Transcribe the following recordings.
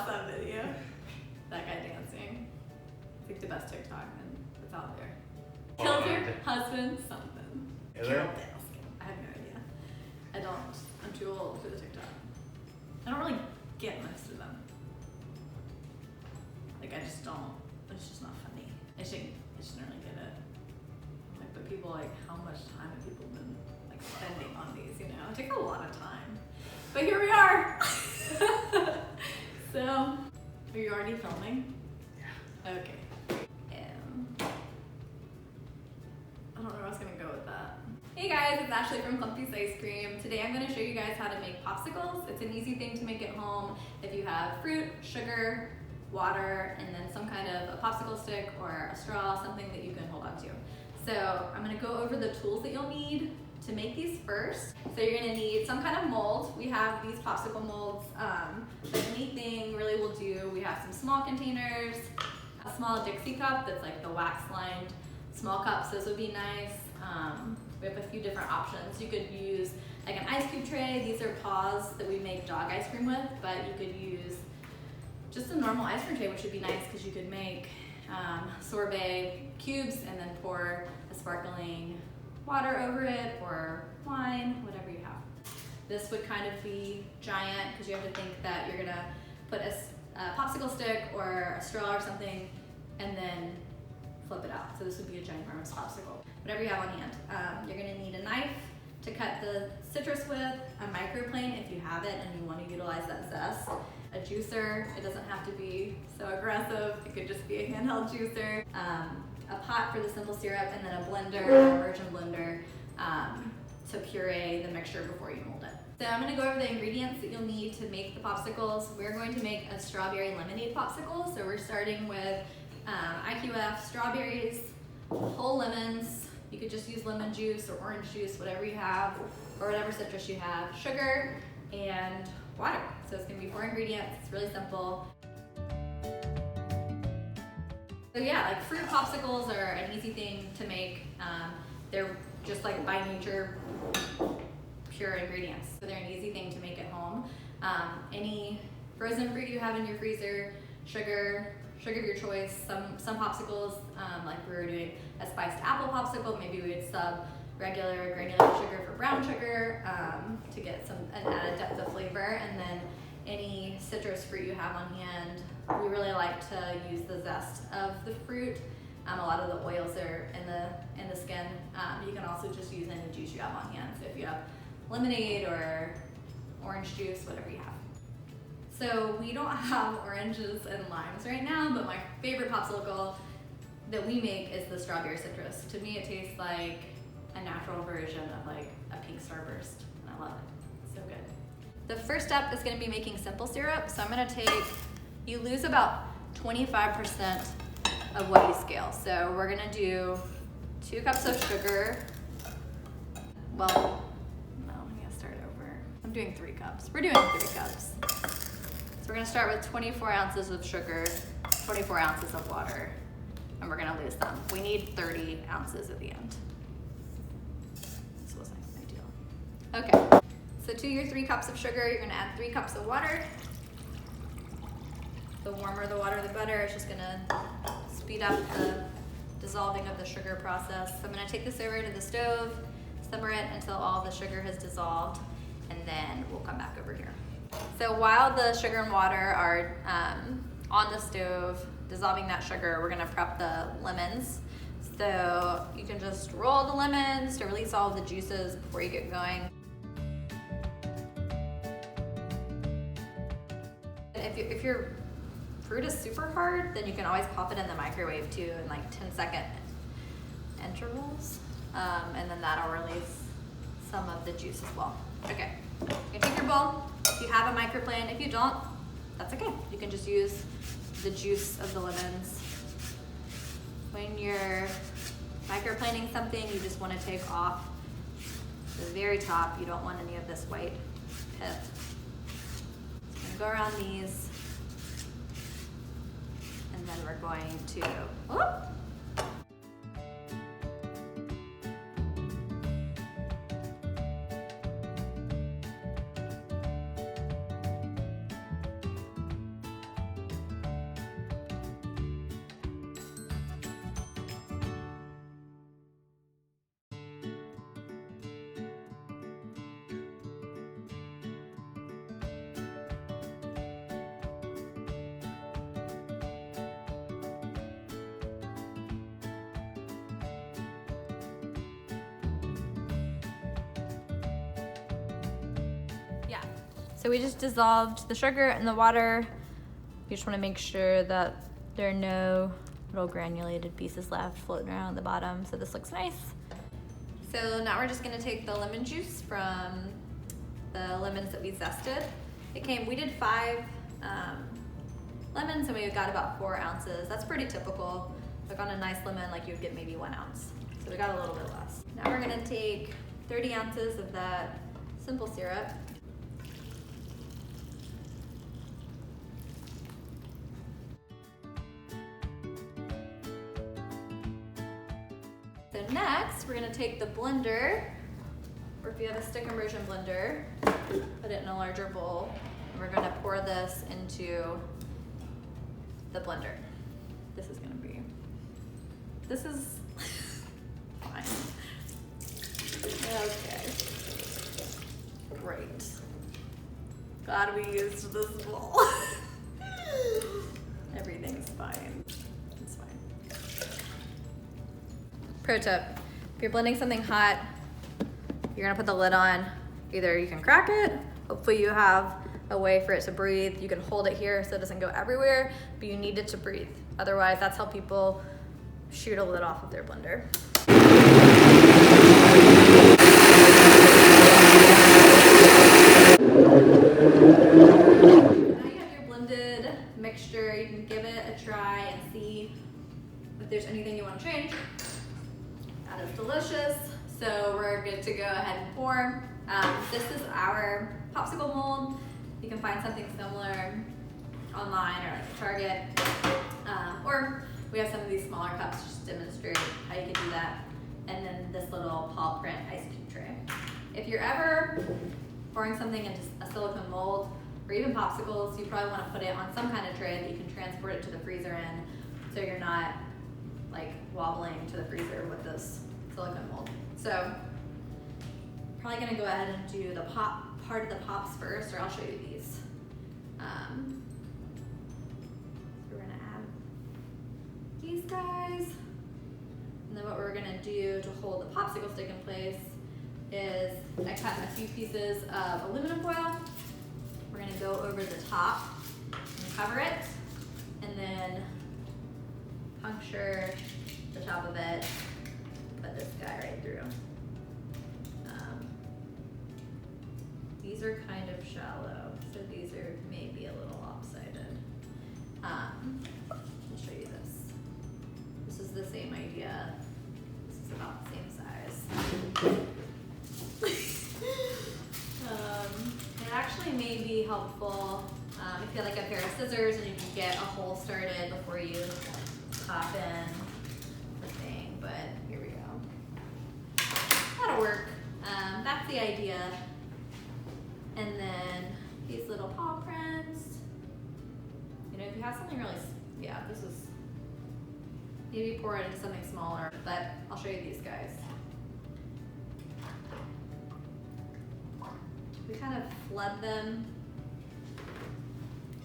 watch that video. That guy dancing. It's like the best TikTok that's out there. Killed your husband something. Is Killed it? I have no idea. I'm too old for the TikTok. I don't really get most of them. Like I just don't, it's just not funny. I just don't really get it. Like, but people like, how much time have people been like spending on these, you know? It takes a lot of time. But here we are. So, are you already filming? Yeah. Okay. I don't know where I was gonna go with that. Hey guys, it's Ashley from Clumpy's Ice Cream. Today I'm gonna show you guys how to make popsicles. It's an easy thing to make at home if you have fruit, sugar, water, and then some kind of a popsicle stick or a straw, something that you can hold on to. So I'm gonna go over the tools that you'll need to make these first. So you're gonna need some kind of mold. We have these popsicle molds, but anything really will do. We have some small containers, a small Dixie cup that's like the wax lined small cups. Those would be nice. We have a few different options. You could use like an ice cube tray. These are paws that we make dog ice cream with, but you could use just a normal ice cream tray, which would be nice because you could make sorbet cubes and then pour a sparkling water over it or wine, whatever you have. This would kind of be giant because you have to think that you're gonna put a popsicle stick or a straw or something and then flip it out. So this would be a ginormous popsicle. Whatever you have on hand. You're gonna need a knife to cut the citrus with, a microplane if you have it and you want to utilize that zest, a juicer. It doesn't have to be so aggressive. It could just be a handheld juicer. A pot for the simple syrup, and then a blender, a immersion blender, to puree the mixture before you mold it. So I'm gonna go over the ingredients that you'll need to make the popsicles. We're going to make a strawberry lemonade popsicle. So we're starting with IQF strawberries, whole lemons. You could just use lemon juice or orange juice, whatever you have, or whatever citrus you have, sugar, and water. So it's gonna be 4 ingredients, it's really simple. So yeah, like fruit popsicles are an easy thing to make. They're just like by nature pure ingredients. So they're an easy thing to make at home. Any frozen fruit you have in your freezer, sugar of your choice. Some popsicles, like we were doing a spiced apple popsicle, maybe we would sub regular granulated sugar for brown sugar to get an added depth of flavor. And then any citrus fruit you have on hand, we really like to use the zest of the fruit. A lot of the oils are in the skin. You can also just use any juice you have on hand. So if you have lemonade or orange juice, whatever you have. So we don't have oranges and limes right now, but my favorite popsicle that we make is the strawberry citrus. To me, it tastes like a natural version of like a pink Starburst, and I love it. So good. The first step is gonna be making simple syrup. So I'm gonna you lose about 25% of what you scale. So we're gonna do 2 cups of sugar. Well, no, I'm gonna start over. I'm doing 3 cups. We're doing 3 cups. So we're gonna start with 24 ounces of sugar, 24 ounces of water, and we're gonna lose them. We need 30 ounces at the end. This wasn't ideal. Okay, so to your 3 cups of sugar, you're gonna add 3 cups of water. The warmer the water, the better. It's just gonna speed up the dissolving of the sugar process. So I'm gonna take this over to the stove, simmer it until all the sugar has dissolved, and then we'll come back over here. So while the sugar and water are on the stove, dissolving that sugar, we're gonna prep the lemons. So you can just roll the lemons to release all of the juices before you get going. If your fruit is super hard, then you can always pop it in the microwave too in like 10-second intervals. And then that'll release some of the juice as well. Okay, you can take your bowl. If you have a microplane, if you don't, that's okay. You can just use the juice of the lemons. When you're microplaning something, you just want to take off the very top. You don't want any of this white pith. So I'm gonna go around these, and then we're going to, whoop. So we just dissolved the sugar in the water. You just wanna make sure that there are no little granulated pieces left floating around the bottom, so this looks nice. So now we're just gonna take the lemon juice from the lemons that we zested. We did 5 lemons and we got about 4 ounces. That's pretty typical. Like on a nice lemon, like you would get maybe 1 ounce. So we got a little bit less. Now we're gonna take 30 ounces of that simple syrup. So next, we're gonna take the blender, or if you have a stick immersion blender, put it in a larger bowl, and we're gonna pour this into the blender. This is fine. Okay, great. Glad we used this bowl. Everything's fine. It's fine. Pro tip, if you're blending something hot, you're gonna put the lid on. Either you can crack it, hopefully you have a way for it to breathe. You can hold it here so it doesn't go everywhere, but you need it to breathe. Otherwise, that's how people shoot a lid off of their blender. Now you have your blended mixture. You can give it a try and see if there's anything you want to change. That is delicious. So we're good to go ahead and pour. This is our popsicle mold. You can find something similar online or like Target. Or we have some of these smaller cups just to demonstrate how you can do that. And then this little paw print ice cube tray. If you're ever pouring something into a silicone mold or even popsicles, you probably want to put it on some kind of tray that you can transport it to the freezer in, so you're not like wobbling to the freezer with this silicone mold. So probably gonna go ahead and do the part of the pops first, or I'll show you these. We're gonna add these guys, and then what we're gonna do to hold the popsicle stick in place is I cut a few pieces of aluminum foil. We're gonna go over the top and cover it, and then puncture the top of it, put this guy right through. These are kind of shallow, so these are maybe a little lopsided. I'll show you this. This is the same idea. This is about the same size. It actually may be helpful if you have like a pair of scissors and you can get a hole started before you pop in the thing, but here we go. That'll work. That's the idea. And then these little paw prints. You know, if you have something really, yeah, this is, maybe pour it into something smaller, but I'll show you these guys. We kind of flood them.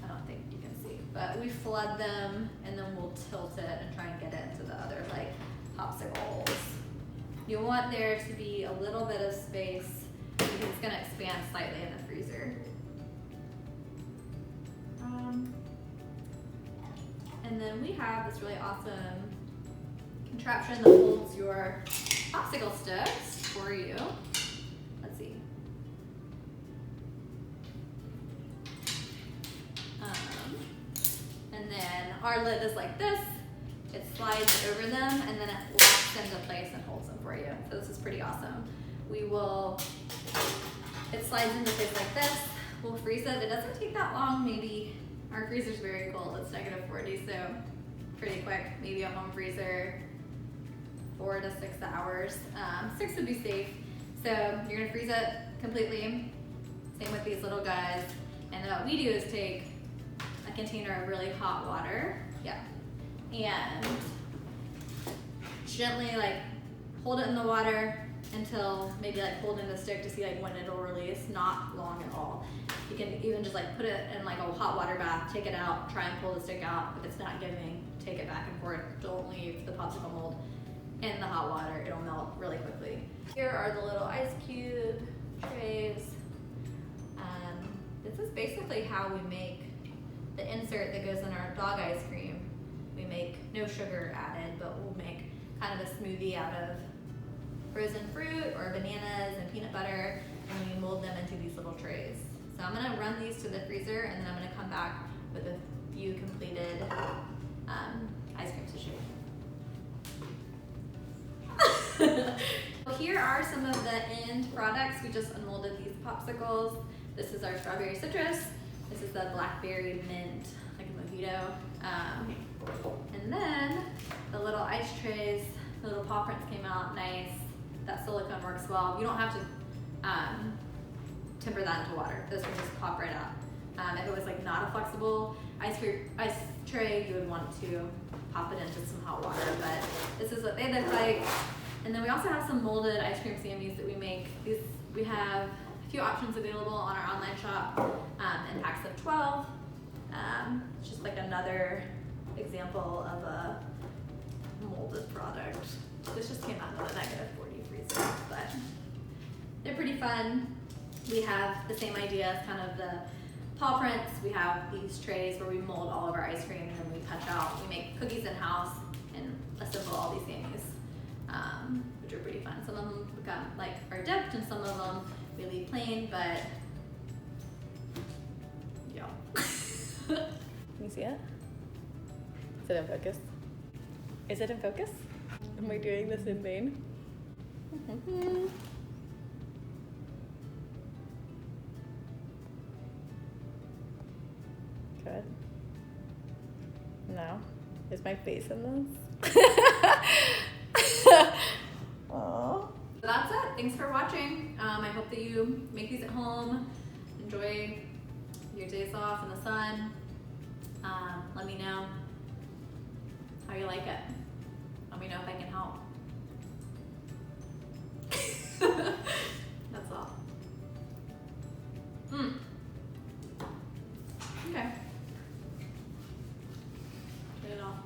I don't think you can see, but we flood them and then we'll tilt it and try and get it into the other like popsicles. You want there to be a little bit of space because it's gonna expand slightly in the freezer. And then we have this really awesome contraption that holds your popsicle sticks for you. Let's see. And then our lid is like this. It slides over them and then it locks into place and holds them for you. So this is pretty awesome. It slides into place like this. We'll freeze it. It doesn't take that long, maybe. Our freezer's very cold, it's -40, so pretty quick. Maybe a home freezer, 4 to 6 hours. 6 would be safe. So you're gonna freeze it completely. Same with these little guys. And then what we do is take a container of really hot water, and gently like hold it in the water until maybe like holding the stick to see like when it'll release, not long at all. You can even just like put it in like a hot water bath, take it out, try and pull the stick out. If it's not giving, take it back and forth. Don't leave the popsicle mold in the hot water, it'll melt really quickly. Here are the little ice cube trays. This is basically how we make the insert that goes in our dog ice cream. We make no sugar added, but we'll make kind of a smoothie out of frozen fruit or bananas and peanut butter, and then we mold them into these little trays. So I'm gonna run these to the freezer, and then I'm gonna come back with a few completed ice creams to show you. So here are some of the end products. We just unmolded these popsicles. This is our strawberry citrus. This is the blackberry mint, like a mojito. And then the little ice trays, the little paw prints came out nice. That silicone works well. You don't have to temper that into water. Those will just pop right out. If it was like not a flexible ice tray, you would want to pop it into some hot water, but this is what they look like. And then we also have some molded ice cream sandwiches that we make. We have a few options available on our online shop in packs of 12. It's just like another example of a molded product. This just came out of a -40 freezer, but they're pretty fun. We have the same idea as kind of the paw prints. We have these trays where we mold all of our ice cream and then we punch out. We make cookies in-house and assemble all these things, which are pretty fun. Some of them become like are dipped and some of them we leave plain, but yeah. Can you see it? Is it in focus? Is it in focus? Am I doing this in vain? Good. No? Is my face in this? Aww. So that's it. Thanks for watching. I hope that you make these at home. Enjoy your days off in the sun. Let me know how you like it. Let me know if I can help. That's all. Okay. Get it all.